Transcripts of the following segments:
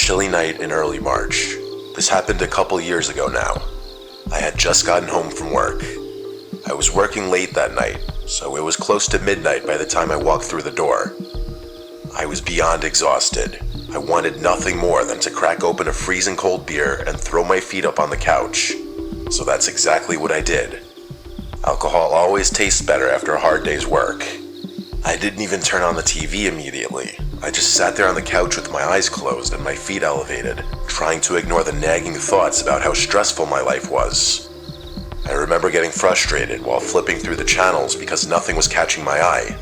chilly night in early March. This happened a couple years ago now. I had just gotten home from work. I was working late that night, so it was close to midnight by the time I walked through the door. I was beyond exhausted. I wanted nothing more than to crack open a freezing cold beer and throw my feet up on the couch. So that's exactly what I did. Alcohol always tastes better after a hard day's work. I didn't even turn on the TV immediately. I just sat there on the couch with my eyes closed and my feet elevated, trying to ignore the nagging thoughts about how stressful my life was. I remember getting frustrated while flipping through the channels because nothing was catching my eye.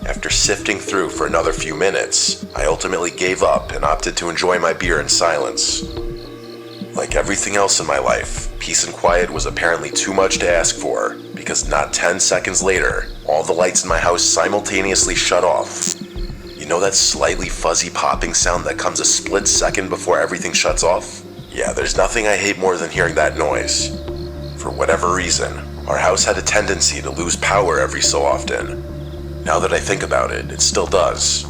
After sifting through for another few minutes, I ultimately gave up and opted to enjoy my beer in silence. Like everything else in my life, peace and quiet was apparently too much to ask for, because not 10 seconds later, all the lights in my house simultaneously shut off. You know that slightly fuzzy popping sound that comes a split second before everything shuts off? Yeah, there's nothing I hate more than hearing that noise. For whatever reason, our house had a tendency to lose power every so often. Now that I think about it, it still does.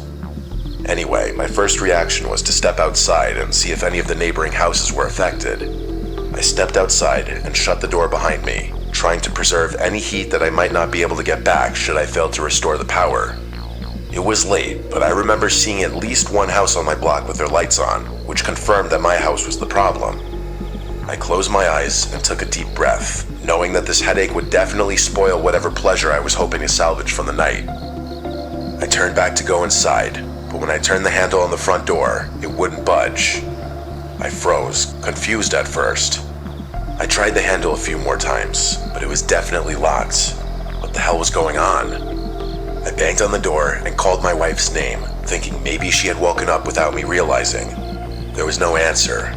Anyway, my first reaction was to step outside and see if any of the neighboring houses were affected. I stepped outside and shut the door behind me, trying to preserve any heat that I might not be able to get back should I fail to restore the power. It was late, but I remember seeing at least one house on my block with their lights on, which confirmed that my house was the problem. I closed my eyes and took a deep breath, knowing that this headache would definitely spoil whatever pleasure I was hoping to salvage from the night. I turned back to go inside, but when I turned the handle on the front door, it wouldn't budge. I froze, confused at first. I tried the handle a few more times, but it was definitely locked. What the hell was going on? I banged on the door and called my wife's name, thinking maybe she had woken up without me realizing. There was no answer.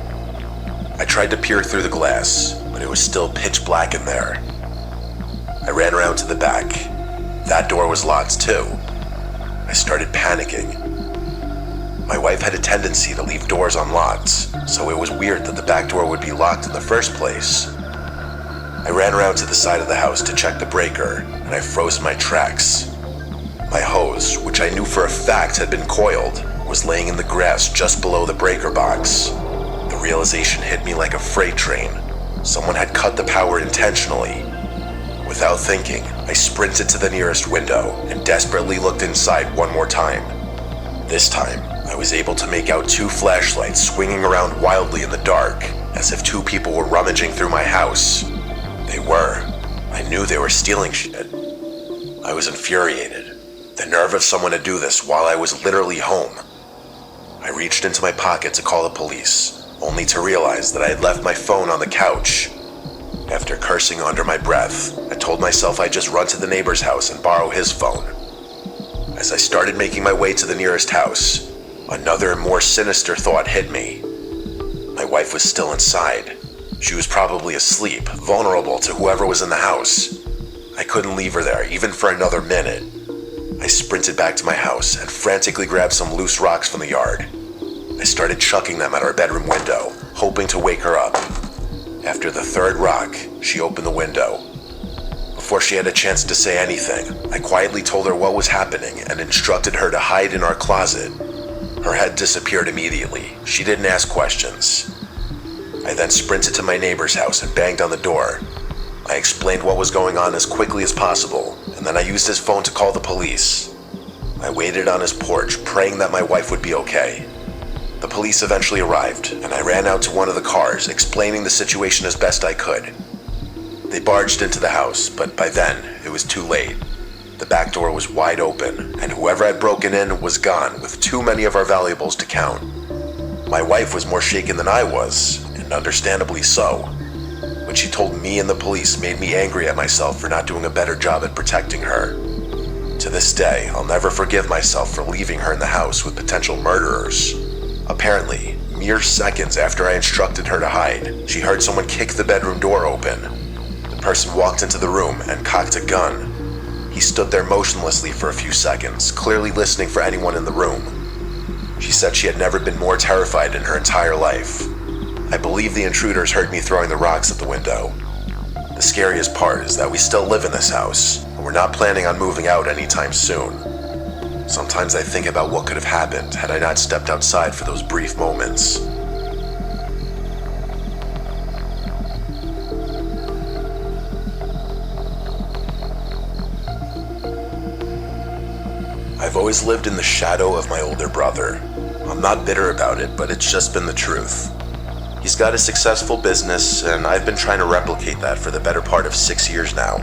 I tried to peer through the glass, but it was still pitch black in there. I ran around to the back. That door was locked too. I started panicking. My wife had a tendency to leave doors unlocked, so it was weird that the back door would be locked in the first place. I ran around to the side of the house to check the breaker, and I froze in my tracks. My hose, which I knew for a fact had been coiled, was laying in the grass just below the breaker box. The realization hit me like a freight train. Someone had cut the power intentionally. Without thinking, I sprinted to the nearest window and desperately looked inside one more time. This time, I was able to make out two flashlights swinging around wildly in the dark, as if two people were rummaging through my house. They were. I knew they were stealing shit. I was infuriated. The nerve of someone to do this while I was literally home. I reached into my pocket to call the police, only to realize that I had left my phone on the couch. After cursing under my breath, I told myself I'd just run to the neighbor's house and borrow his phone. As I started making my way to the nearest house, another more sinister thought hit me. My wife was still inside. She was probably asleep, vulnerable to whoever was in the house. I couldn't leave her there, even for another minute. I sprinted back to my house and frantically grabbed some loose rocks from the yard. I started chucking them at our bedroom window, hoping to wake her up. After the third rock, she opened the window. Before she had a chance to say anything, I quietly told her what was happening and instructed her to hide in our closet. Her head disappeared immediately. She didn't ask questions. I then sprinted to my neighbor's house and banged on the door. I explained what was going on as quickly as possible, and then I used his phone to call the police. I waited on his porch, praying that my wife would be okay. The police eventually arrived, and I ran out to one of the cars, explaining the situation as best I could. They barged into the house, but by then, it was too late. The back door was wide open, and whoever had broken in was gone, with too many of our valuables to count. My wife was more shaken than I was, and understandably so. What she told me and the police made me angry at myself for not doing a better job at protecting her. To this day, I'll never forgive myself for leaving her in the house with potential murderers. Apparently, mere seconds after I instructed her to hide, she heard someone kick the bedroom door open. The person walked into the room and cocked a gun. He stood there motionlessly for a few seconds, clearly listening for anyone in the room. She said she had never been more terrified in her entire life. I believe the intruders heard me throwing the rocks at the window. The scariest part is that we still live in this house, and we're not planning on moving out anytime soon. Sometimes I think about what could have happened had I not stepped outside for those brief moments. I've always lived in the shadow of my older brother. I'm not bitter about it, but it's just been the truth. He's got a successful business, and I've been trying to replicate that for the better part of 6 years now.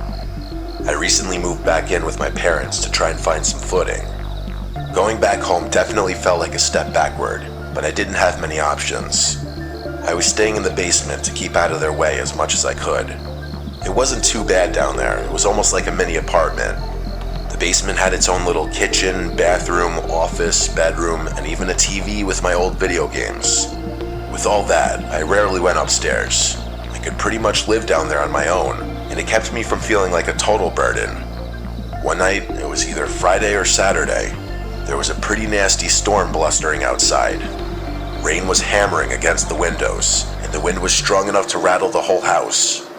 I recently moved back in with my parents to try and find some footing. Going back home definitely felt like a step backward, but I didn't have many options. I was staying in the basement to keep out of their way as much as I could. It wasn't too bad down there. It was almost like a mini apartment. The basement had its own little kitchen, bathroom, office, bedroom, and even a TV with my old video games. With all that, I rarely went upstairs. I could pretty much live down there on my own, and it kept me from feeling like a total burden. One night, it was either Friday or Saturday, there was a pretty nasty storm blustering outside. Rain was hammering against the windows, and the wind was strong enough to rattle the whole house.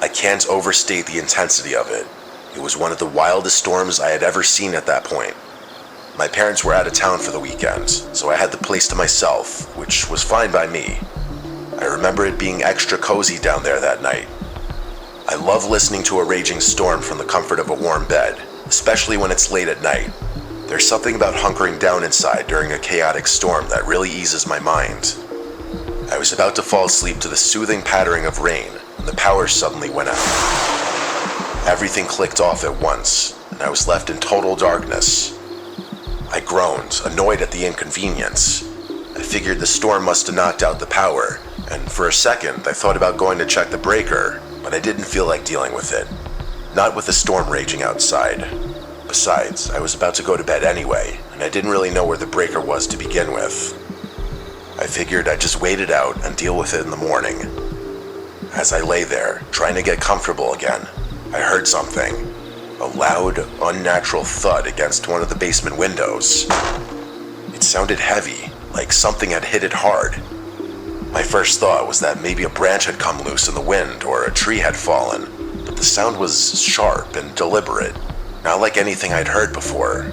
I can't overstate the intensity of it. It was one of the wildest storms I had ever seen at that point. My parents were out of town for the weekend, so I had the place to myself, which was fine by me. I remember it being extra cozy down there that night. I love listening to a raging storm from the comfort of a warm bed, especially when it's late at night. There's something about hunkering down inside during a chaotic storm that really eases my mind. I was about to fall asleep to the soothing pattering of rain when the power suddenly went out. Everything clicked off at once, and I was left in total darkness. I groaned, annoyed at the inconvenience. I figured the storm must have knocked out the power, and for a second I thought about going to check the breaker, but I didn't feel like dealing with it. Not with the storm raging outside. Besides, I was about to go to bed anyway, and I didn't really know where the breaker was to begin with. I figured I'd just wait it out and deal with it in the morning. As I lay there, trying to get comfortable again, I heard something. A loud, unnatural thud against one of the basement windows. It sounded heavy, like something had hit it hard. My first thought was that maybe a branch had come loose in the wind or a tree had fallen, but the sound was sharp and deliberate, not like anything I'd heard before.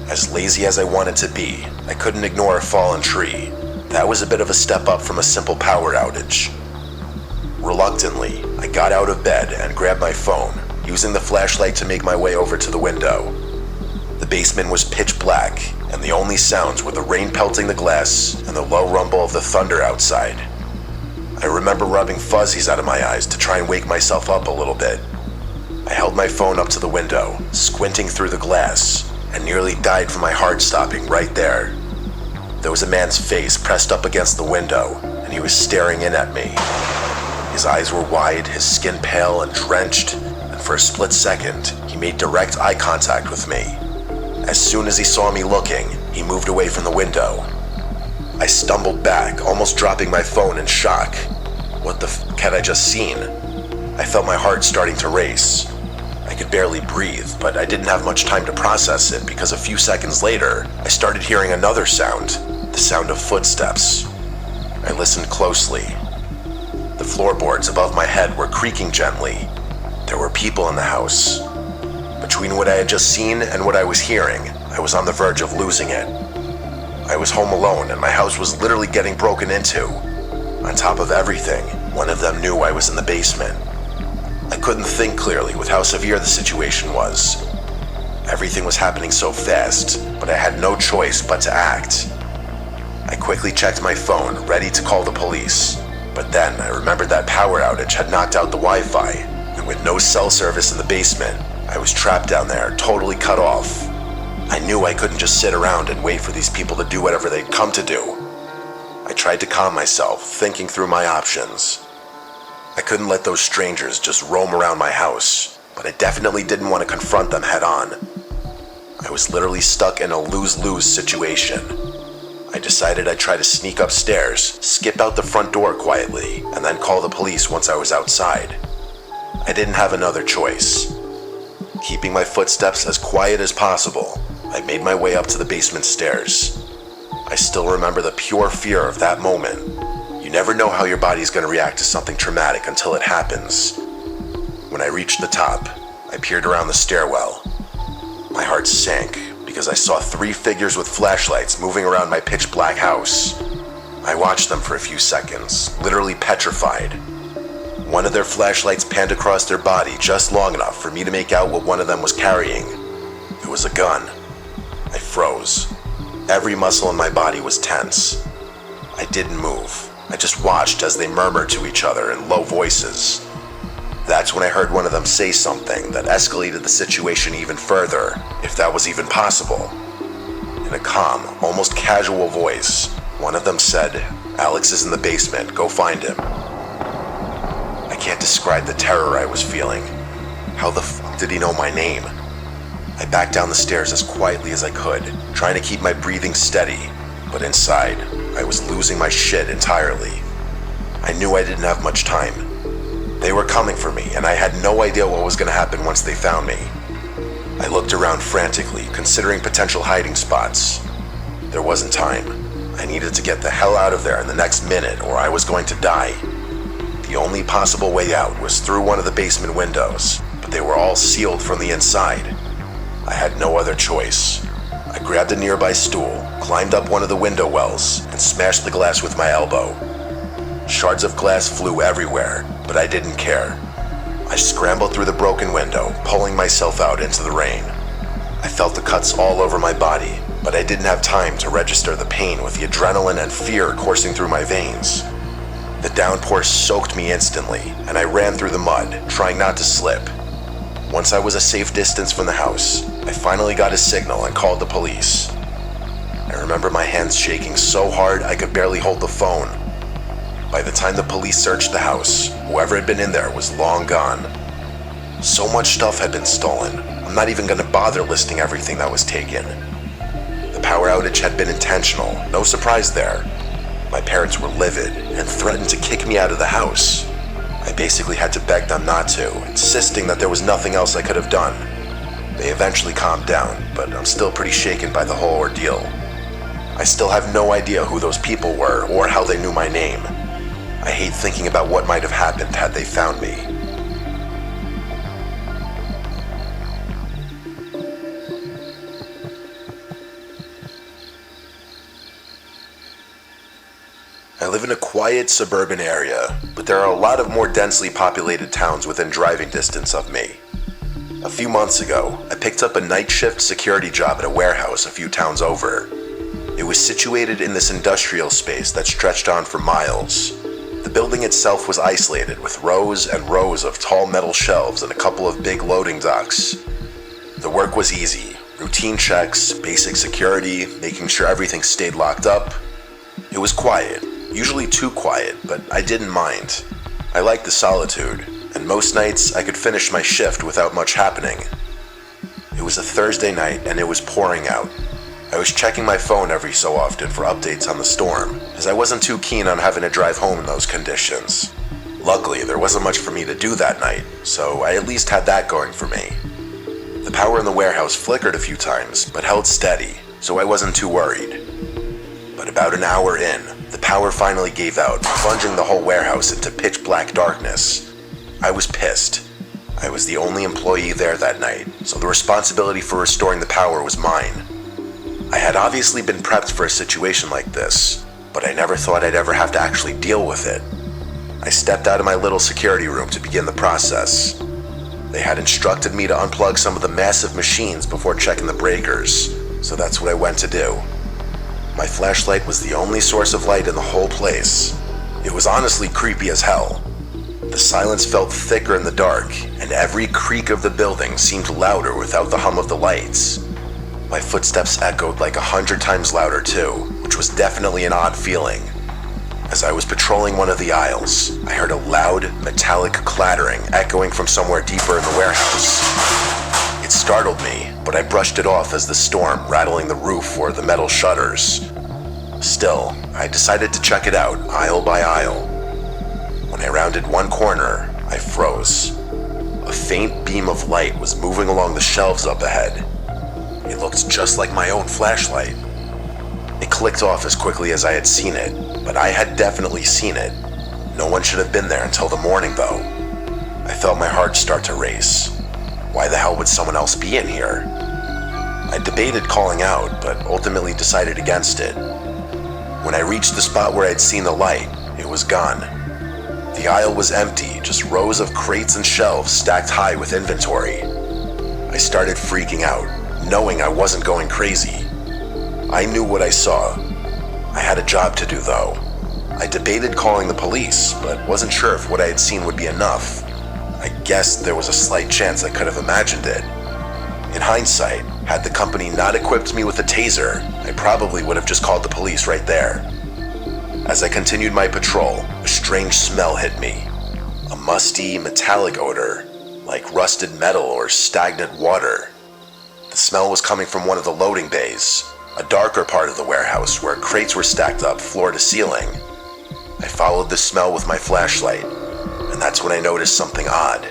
As lazy as I wanted to be, I couldn't ignore a fallen tree. That was a bit of a step up from a simple power outage. Reluctantly, I got out of bed and grabbed my phone, using the flashlight to make my way over to the window. The basement was pitch black, and the only sounds were the rain pelting the glass and the low rumble of the thunder outside. I remember rubbing fuzzies out of my eyes to try and wake myself up a little bit. I held my phone up to the window, squinting through the glass, and nearly died from my heart stopping right there. There was a man's face pressed up against the window, and he was staring in at me. His eyes were wide, his skin pale and drenched, and for a split second, he made direct eye contact with me. As soon as he saw me looking, he moved away from the window. I stumbled back, almost dropping my phone in shock. What the f*** had I just seen? I felt my heart starting to race. I could barely breathe, but I didn't have much time to process it because a few seconds later, I started hearing another sound, the sound of footsteps. I listened closely. The floorboards above my head were creaking gently. There were people in the house. Between what I had just seen and what I was hearing, I was on the verge of losing it. I was home alone and my house was literally getting broken into. On top of everything, one of them knew I was in the basement. I couldn't think clearly with how severe the situation was. Everything was happening so fast, but I had no choice but to act. I quickly checked my phone, ready to call the police. But then I remembered that power outage had knocked out the Wi-Fi, and with no cell service in the basement, I was trapped down there, totally cut off. I knew I couldn't just sit around and wait for these people to do whatever they'd come to do. I tried to calm myself, thinking through my options. I couldn't let those strangers just roam around my house, but I definitely didn't want to confront them head on. I was literally stuck in a lose-lose situation. I decided I'd try to sneak upstairs, skip out the front door quietly, and then call the police once I was outside. I didn't have another choice. Keeping my footsteps as quiet as possible, I made my way up to the basement stairs. I still remember the pure fear of that moment. You never know how your body's going to react to something traumatic until it happens. When I reached the top, I peered around the stairwell. My heart sank because I saw 3 figures with flashlights moving around my pitch black house. I watched them for a few seconds, literally petrified. One of their flashlights panned across their body just long enough for me to make out what one of them was carrying. It was a gun. I froze. Every muscle in my body was tense. I didn't move. I just watched as they murmured to each other in low voices. That's when I heard one of them say something that escalated the situation even further, if that was even possible. In a calm, almost casual voice, one of them said, "Alex is in the basement, go find him." I can't describe the terror I was feeling. How the f*** did he know my name? I backed down the stairs as quietly as I could, trying to keep my breathing steady, but inside, I was losing my shit entirely. I knew I didn't have much time. They were coming for me, and I had no idea what was going to happen once they found me. I looked around frantically, considering potential hiding spots. There wasn't time. I needed to get the hell out of there in the next minute, or I was going to die. The only possible way out was through one of the basement windows, but they were all sealed from the inside. I had no other choice. I grabbed a nearby stool, climbed up one of the window wells, and smashed the glass with my elbow. Shards of glass flew everywhere, but I didn't care. I scrambled through the broken window, pulling myself out into the rain. I felt the cuts all over my body, but I didn't have time to register the pain with the adrenaline and fear coursing through my veins. The downpour soaked me instantly, and I ran through the mud, trying not to slip. Once I was a safe distance from the house, I finally got a signal and called the police. I remember my hands shaking so hard I could barely hold the phone. By the time the police searched the house, whoever had been in there was long gone. So much stuff had been stolen, I'm not even going to bother listing everything that was taken. The power outage had been intentional, no surprise there. My parents were livid and threatened to kick me out of the house. I basically had to beg them not to, insisting that there was nothing else I could have done. They eventually calmed down, but I'm still pretty shaken by the whole ordeal. I still have no idea who those people were or how they knew my name. I hate thinking about what might have happened had they found me. I live in a quiet suburban area, but there are a lot of more densely populated towns within driving distance of me. A few months ago, I picked up a night shift security job at a warehouse a few towns over. It was situated in this industrial space that stretched on for miles. The building itself was isolated with rows and rows of tall metal shelves and a couple of big loading docks. The work was easy. Routine checks, basic security, making sure everything stayed locked up. It was quiet, usually too quiet, but I didn't mind. I liked the solitude, and most nights I could finish my shift without much happening. It was a Thursday night and it was pouring out. I was checking my phone every so often for updates on the storm, as I wasn't too keen on having to drive home in those conditions. Luckily, there wasn't much for me to do that night, so I at least had that going for me. The power in the warehouse flickered a few times, but held steady, so I wasn't too worried. But about an hour in, the power finally gave out, plunging the whole warehouse into pitch black darkness. I was pissed. I was the only employee there that night, so the responsibility for restoring the power was mine. I had obviously been prepped for a situation like this, but I never thought I'd ever have to actually deal with it. I stepped out of my little security room to begin the process. They had instructed me to unplug some of the massive machines before checking the breakers, so that's what I went to do. My flashlight was the only source of light in the whole place. It was honestly creepy as hell. The silence felt thicker in the dark, and every creak of the building seemed louder without the hum of the lights. My footsteps echoed like 100 times louder too, which was definitely an odd feeling. As I was patrolling one of the aisles, I heard a loud, metallic clattering echoing from somewhere deeper in the warehouse. It startled me, but I brushed it off as the storm rattling the roof or the metal shutters. Still, I decided to check it out, aisle by aisle. When I rounded one corner, I froze. A faint beam of light was moving along the shelves up ahead. It looked just like my own flashlight. It clicked off as quickly as I had seen it, but I had definitely seen it. No one should have been there until the morning, though. I felt my heart start to race. Why the hell would someone else be in here? I debated calling out, but ultimately decided against it. When I reached the spot where I'd seen the light, it was gone. The aisle was empty, just rows of crates and shelves stacked high with inventory. I started freaking out, knowing I wasn't going crazy. I knew what I saw. I had a job to do, though. I debated calling the police, but wasn't sure if what I had seen would be enough. I guessed there was a slight chance I could have imagined it. In hindsight, had the company not equipped me with a taser, I probably would have just called the police right there. As I continued my patrol, a strange smell hit me. A musty, metallic odor, like rusted metal or stagnant water. The smell was coming from one of the loading bays, a darker part of the warehouse where crates were stacked up floor to ceiling. I followed the smell with my flashlight, and that's when I noticed something odd.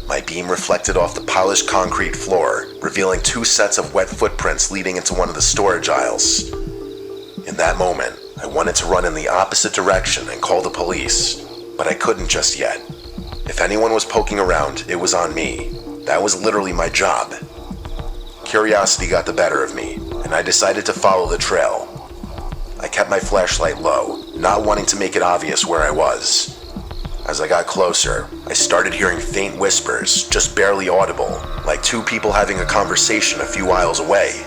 My beam reflected off the polished concrete floor, revealing 2 sets of wet footprints leading into one of the storage aisles. In that moment, I wanted to run in the opposite direction and call the police, but I couldn't just yet. If anyone was poking around, it was on me. That was literally my job. Curiosity got the better of me, and I decided to follow the trail. I kept my flashlight low, not wanting to make it obvious where I was. As I got closer, I started hearing faint whispers, just barely audible, like 2 people having a conversation a few aisles away.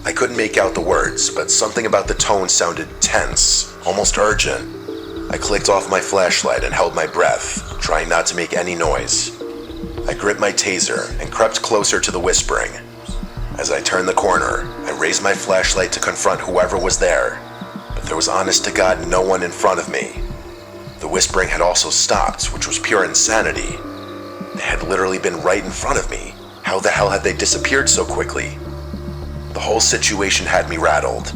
I couldn't make out the words, but something about the tone sounded tense, almost urgent. I clicked off my flashlight and held my breath, trying not to make any noise. I gripped my taser and crept closer to the whispering. As I turned the corner, I raised my flashlight to confront whoever was there. There was honest to God no one in front of me. The whispering had also stopped, which was pure insanity. They had literally been right in front of me. How the hell had they disappeared so quickly? The whole situation had me rattled.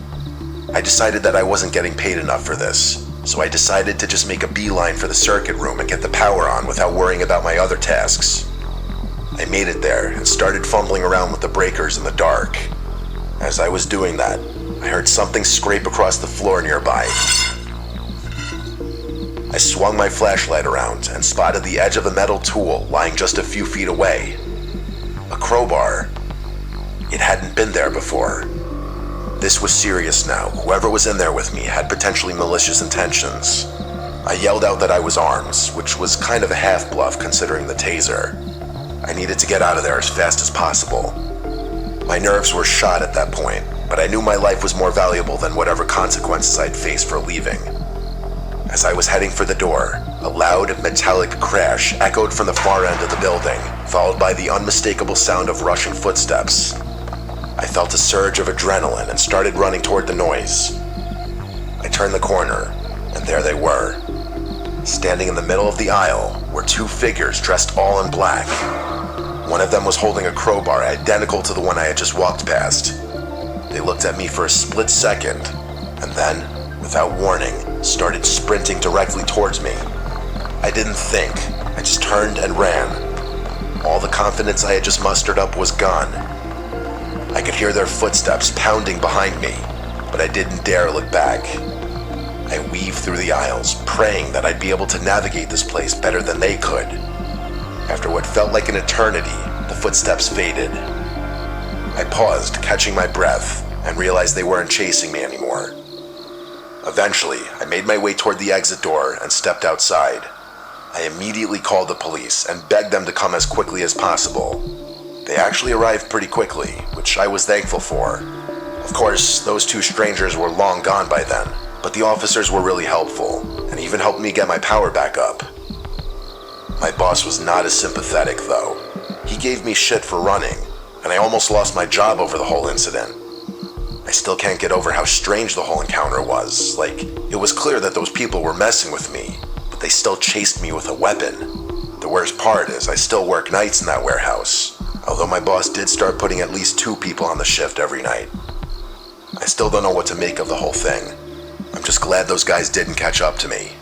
I decided that I wasn't getting paid enough for this, so I decided to just make a beeline for the circuit room and get the power on without worrying about my other tasks. I made it there and started fumbling around with the breakers in the dark. As I was doing that, I heard something scrape across the floor nearby. I swung my flashlight around and spotted the edge of a metal tool lying just a few feet away. A crowbar. It hadn't been there before. This was serious now. Whoever was in there with me had potentially malicious intentions. I yelled out that I was armed, which was kind of a half-bluff considering the taser. I needed to get out of there as fast as possible. My nerves were shot at that point, but I knew my life was more valuable than whatever consequences I'd face for leaving. As I was heading for the door, a loud, metallic crash echoed from the far end of the building, followed by the unmistakable sound of rushing footsteps. I felt a surge of adrenaline and started running toward the noise. I turned the corner, and there they were. Standing in the middle of the aisle were 2 figures dressed all in black. One of them was holding a crowbar identical to the one I had just walked past. They looked at me for a split second, and then, without warning, started sprinting directly towards me. I didn't think. I just turned and ran. All the confidence I had just mustered up was gone. I could hear their footsteps pounding behind me, but I didn't dare look back. I weaved through the aisles, praying that I'd be able to navigate this place better than they could. After what felt like an eternity, the footsteps faded. I paused, catching my breath, and realized they weren't chasing me anymore. Eventually, I made my way toward the exit door and stepped outside. I immediately called the police and begged them to come as quickly as possible. They actually arrived pretty quickly, which I was thankful for. Of course, those 2 strangers were long gone by then, but the officers were really helpful, and even helped me get my power back up. My boss was not as sympathetic, though. He gave me shit for running, and I almost lost my job over the whole incident. I still can't get over how strange the whole encounter was. Like, it was clear that those people were messing with me, but they still chased me with a weapon. The worst part is I still work nights in that warehouse, although my boss did start putting at least 2 people on the shift every night. I still don't know what to make of the whole thing. I'm just glad those guys didn't catch up to me.